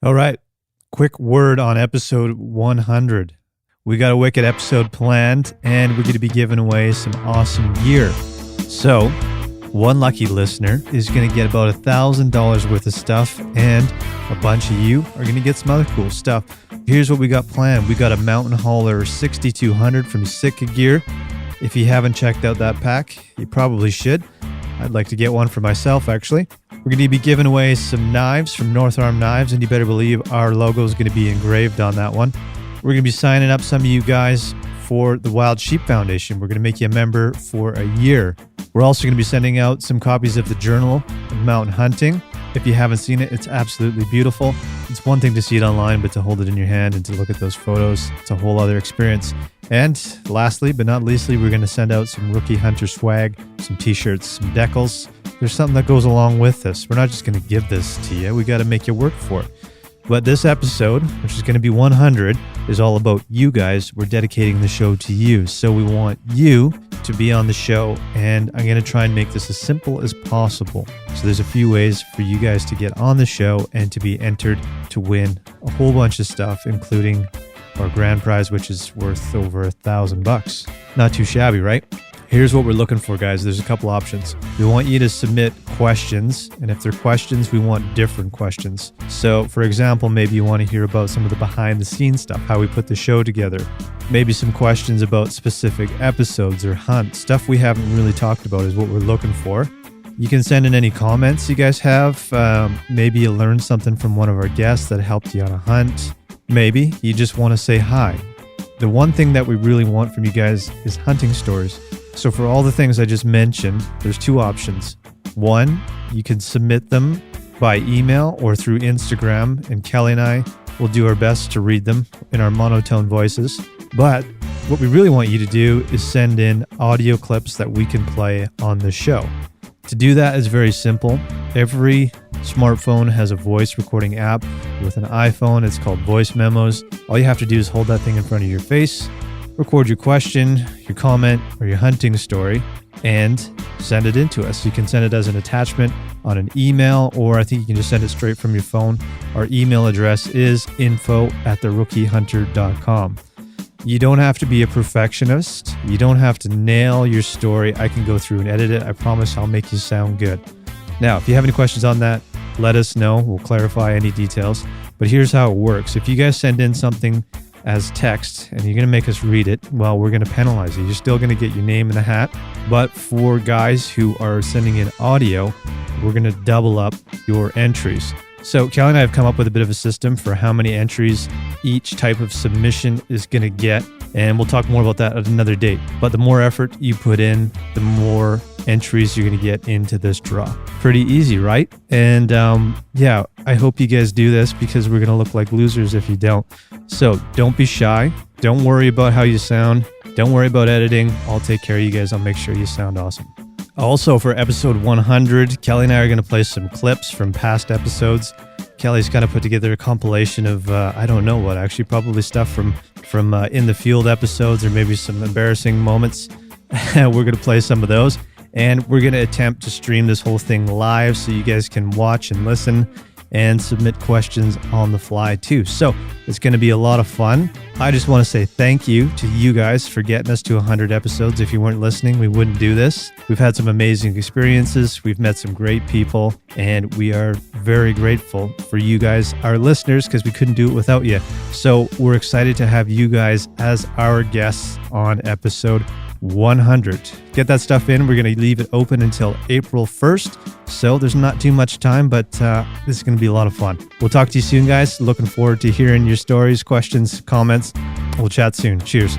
All right. Quick word on episode 100. We got a wicked episode planned, and we're going to be giving away some awesome gear. So, one lucky listener is going to get about $1,000 worth of stuff, and a bunch of you are going to get some other cool stuff. Here's what we got planned. We got a Mountain Hauler 6200 from Sitka Gear. If you haven't checked out that pack, you probably should. I'd like to get one for myself, actually. We're going to be giving away some knives from North Arm Knives, and you better believe our logo is going to be engraved on that one. We're going to be signing up some of you guys for the Wild Sheep Foundation. We're going to make you a member for a year. We're also going to be sending out some copies of the Journal of Mountain Hunting. If you haven't seen it, it's absolutely beautiful. It's one thing to see it online, but to hold it in your hand and to look at those photos, it's a whole other experience. And lastly, but not leastly, we're going to send out some Rookie Hunter swag, some t-shirts, some decals. There's something that goes along with this. We're not just going to give this to you. We got to make you work for it. But this episode, which is going to be 100, is all about you guys. We're dedicating the show to you. So we want you to be on the show, and I'm going to try and make this as simple as possible. So there's a few ways for you guys to get on the show and to be entered to win a whole bunch of stuff, including our grand prize, which is worth over $1,000. Not too shabby, right? Here's what we're looking for, guys. There's a couple options. We want you to submit questions, and if they're questions, we want different questions. So, for example, maybe you want to hear about some of the behind-the-scenes stuff, how we put the show together. Maybe some questions about specific episodes or hunts. Stuff we haven't really talked about is what we're looking for. You can send in any comments you guys have. Maybe you learned something from one of our guests that helped you on a hunt. Maybe you just want to say hi. The one thing that we really want from you guys is hunting stories. So for all the things I just mentioned, there's two options. One, you can submit them by email or through Instagram, and Kelly and I will do our best to read them in our monotone voices. But what we really want you to do is send in audio clips that we can play on the show. To do that is very simple. Every smartphone has a voice recording app. With an iPhone, it's called Voice Memos. All you have to do is hold that thing in front of your face, record your question, your comment, or your hunting story, and send it in to us. You can send it as an attachment on an email, or I think you can just send it straight from your phone. Our email address is info@therookihunter.com. You don't have to be a perfectionist. You don't have to nail your story. I can go through and edit it. I promise I'll make you sound good. Now, if you have any questions on that, let us know. We'll clarify any details. But here's how it works. If you guys send in something as text and you're going to make us read it, well, we're going to penalize you. You're still going to get your name in the hat. But for guys who are sending in audio, we're going to double up your entries. So Kelly and I have come up with a bit of a system for how many entries each type of submission is going to get. And we'll talk more about that at another date. But the more effort you put in, the more entries you're going to get into this draw. Pretty easy, right? And yeah, I hope you guys do this because we're going to look like losers if you don't. So don't be shy. Don't worry about how you sound. Don't worry about editing. I'll take care of you guys. I'll make sure you sound awesome. Also, for episode 100, Kelly and I are going to play some clips from past episodes. Kelly's kind of put together a compilation of, I don't know what, actually probably stuff from in the field episodes or maybe some embarrassing moments. We're going to play some of those. And we're going to attempt to stream this whole thing live so you guys can watch and listen and submit questions on the fly too. So it's going to be a lot of fun. I just want to say thank you to you guys for getting us to 100 episodes. If you weren't listening, we wouldn't do this. We've had some amazing experiences. We've met some great people, and we are very grateful for you guys, our listeners, because we couldn't do it without you. So we're excited to have you guys as our guests on episode 100. Get that stuff in. We're going to leave it open until April 1st. So there's not too much time, but this is going to be a lot of fun. We'll talk to you soon, guys. Looking forward to hearing your stories, questions, comments. We'll chat soon. Cheers.